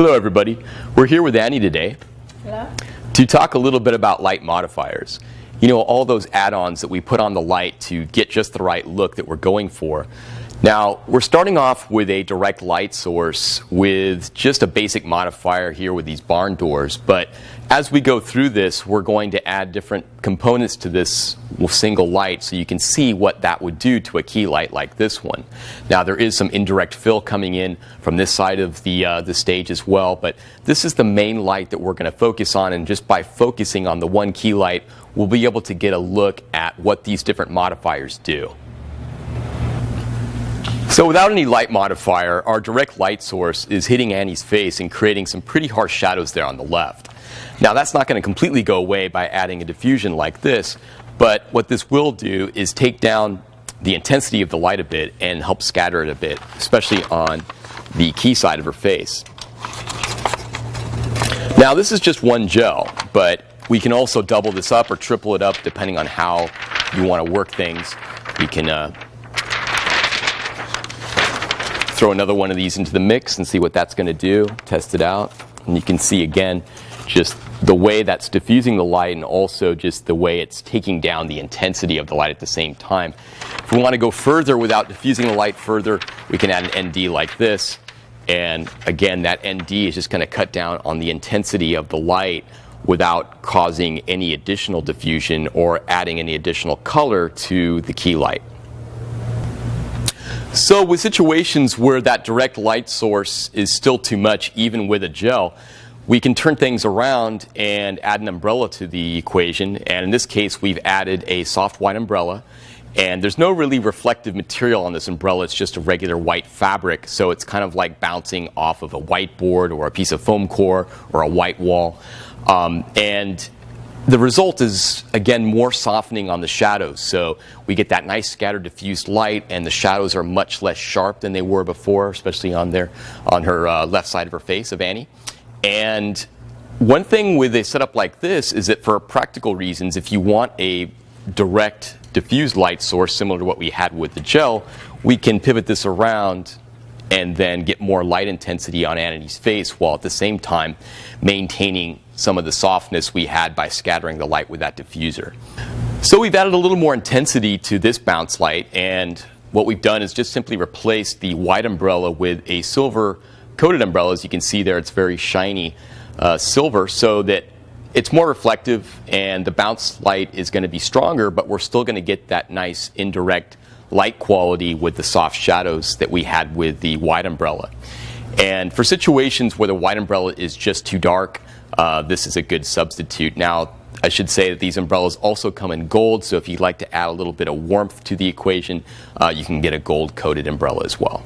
Hello everybody, we're here with Annie today. Hello. To talk a little bit about light modifiers. You know, all those add-ons that we put on the light to get just the right look that we're going for. Now, we're starting off with a direct light source with just a basic modifier here with these barn doors, but as we go through this, we're going to add different components to this single light so you can see what that would do to a key light like this one. Now, there is some indirect fill coming in from this side of the stage as well, but this is the main light that we're going to focus on, and just by focusing on the one key light, we'll be able to get a look at what these different modifiers do. So without any light modifier, our direct light source is hitting Annie's face and creating some pretty harsh shadows there on the left. Now that's not going to completely go away by adding a diffusion like this, but what this will do is take down the intensity of the light a bit and help scatter it a bit, especially on the key side of her face. Now this is just one gel, but we can also double this up or triple it up depending on how you want to work things. We can throw another one of these into the mix and see what that's going to do, test it out. And you can see again just the way that's diffusing the light and also just the way it's taking down the intensity of the light at the same time. If we want to go further without diffusing the light further, we can add an ND like this. And again, that ND is just going to cut down on the intensity of the light without causing any additional diffusion or adding any additional color to the key light. So with situations where that direct light source is still too much, even with a gel, we can turn things around and add an umbrella to the equation. And in this case, we've added a soft white umbrella. And there's no really reflective material on this umbrella. It's just a regular white fabric. So it's kind of like bouncing off of a whiteboard or a piece of foam core or a white wall. And the result is, again, more softening on the shadows. So we get that nice scattered diffused light, and the shadows are much less sharp than they were before, especially on her left side of her face, of Annie. And one thing with a setup like this is that for practical reasons, if you want a direct diffused light source similar to what we had with the gel, we can pivot this around and then get more light intensity on Annie's face while at the same time maintaining some of the softness we had by scattering the light with that diffuser. So we've added a little more intensity to this bounce light, and what we've done is just simply replace the white umbrella with a silver coated umbrella. As you can see there, it's very shiny silver, so that it's more reflective and the bounce light is going to be stronger, but we're still going to get that nice indirect light quality with the soft shadows that we had with the white umbrella. And for situations where the white umbrella is just too dark, this is a good substitute. Now, I should say that these umbrellas also come in gold, so if you'd like to add a little bit of warmth to the equation, you can get a gold-coated umbrella as well.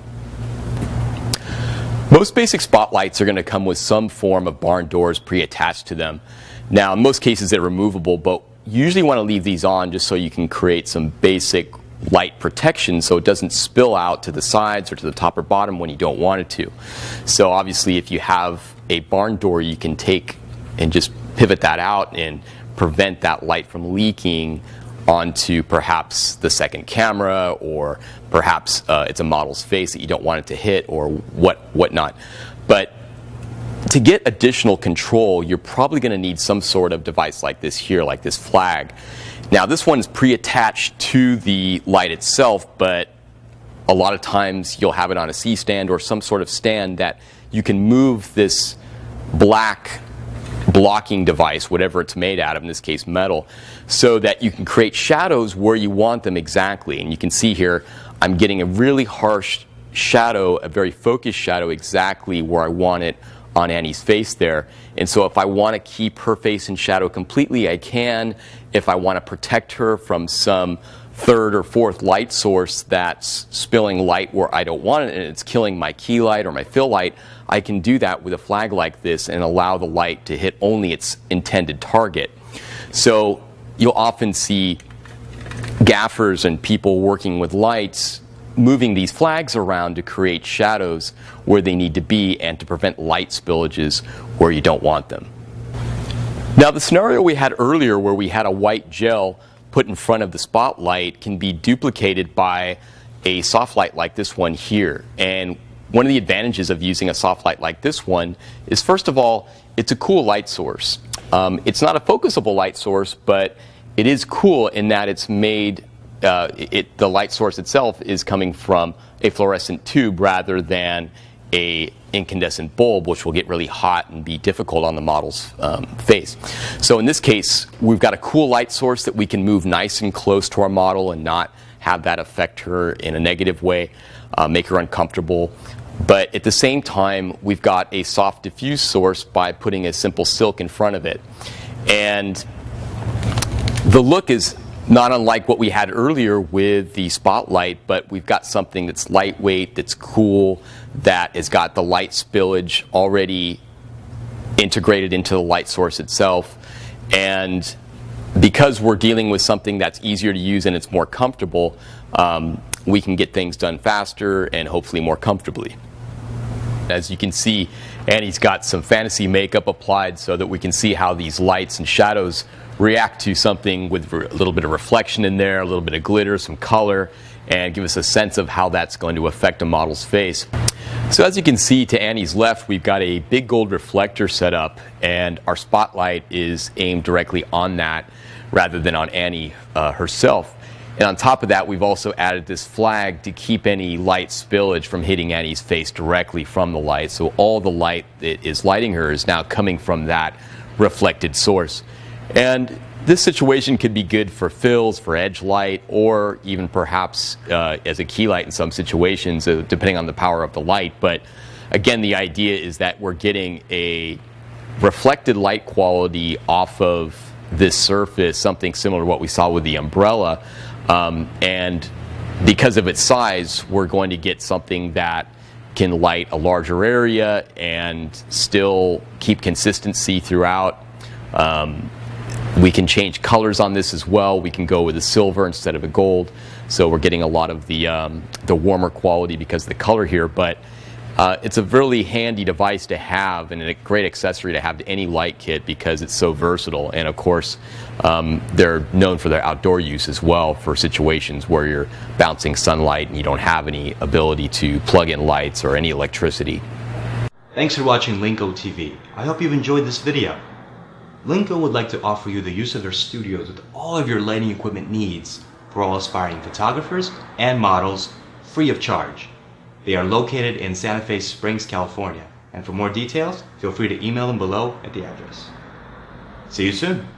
Most basic spotlights are going to come with some form of barn doors pre-attached to them. Now, in most cases, they're removable, but you usually want to leave these on just so you can create some basic light protection so it doesn't spill out to the sides or to the top or bottom when you don't want it to. So obviously, if you have a barn door, you can take and just pivot that out and prevent that light from leaking onto perhaps the second camera, or perhaps it's a model's face that you don't want it to hit, or whatnot. But to get additional control, you're probably going to need some sort of device like this here, like this flag. Now, this one is pre-attached to the light itself, but a lot of times you'll have it on a C-stand or some sort of stand that you can move this black blocking device, whatever it's made out of, in this case metal, so that you can create shadows where you want them exactly. And you can see here, I'm getting a really harsh shadow, a very focused shadow exactly where I want it on Annie's face there. And so if I want to keep her face in shadow completely, I can. If I want to protect her from some third or fourth light source that's spilling light where I don't want it and it's killing my key light or my fill light, I can do that with a flag like this and allow the light to hit only its intended target. So you'll often see gaffers and people working with lights moving these flags around to create shadows where they need to be and to prevent light spillages where you don't want them. Now, the scenario we had earlier where we had a white gel put in front of the spotlight can be duplicated by a soft light like this one here. And one of the advantages of using a soft light like this one is, first of all, it's a cool light source. It's not a focusable light source, but it is cool in that it's made, the light source itself is coming from a fluorescent tube rather than a incandescent bulb, which will get really hot and be difficult on the model's face. So in this case, we've got a cool light source that we can move nice and close to our model and not have that affect her in a negative way, make her uncomfortable. But at the same time, we've got a soft diffuse source by putting a simple silk in front of it. And the look is not unlike what we had earlier with the spotlight, but we've got something that's lightweight, that's cool, that has got the light spillage already integrated into the light source itself. And because we're dealing with something that's easier to use and it's more comfortable, we can get things done faster and hopefully more comfortably. As you can see, Annie's got some fantasy makeup applied so that we can see how these lights and shadows react to something with a little bit of reflection in there, a little bit of glitter, some color, and give us a sense of how that's going to affect a model's face. So as you can see, to Annie's left, we've got a big gold reflector set up, and our spotlight is aimed directly on that rather than on Annie herself. And on top of that, we've also added this flag to keep any light spillage from hitting Annie's face directly from the light. So all the light that is lighting her is now coming from that reflected source. And this situation could be good for fills, for edge light, or even perhaps as a key light in some situations, depending on the power of the light. But again, the idea is that we're getting a reflected light quality off of this surface, something similar to what we saw with the umbrella. And because of its size, we're going to get something that can light a larger area and still keep consistency throughout. We can change colors on this as well. We can go with a silver instead of a gold. So we're getting a lot of the warmer quality because of the color here. But it's a really handy device to have and a great accessory to have to any light kit because it's so versatile. And of course, they're known for their outdoor use as well for situations where you're bouncing sunlight and you don't have any ability to plug in lights or any electricity. Thanks for watching Linko TV. I hope you've enjoyed this video. Linko would like to offer you the use of their studios with all of your lighting equipment needs for all aspiring photographers and models free of charge. They are located in Santa Fe Springs, California. And for more details, feel free to email them below at the address. See you soon.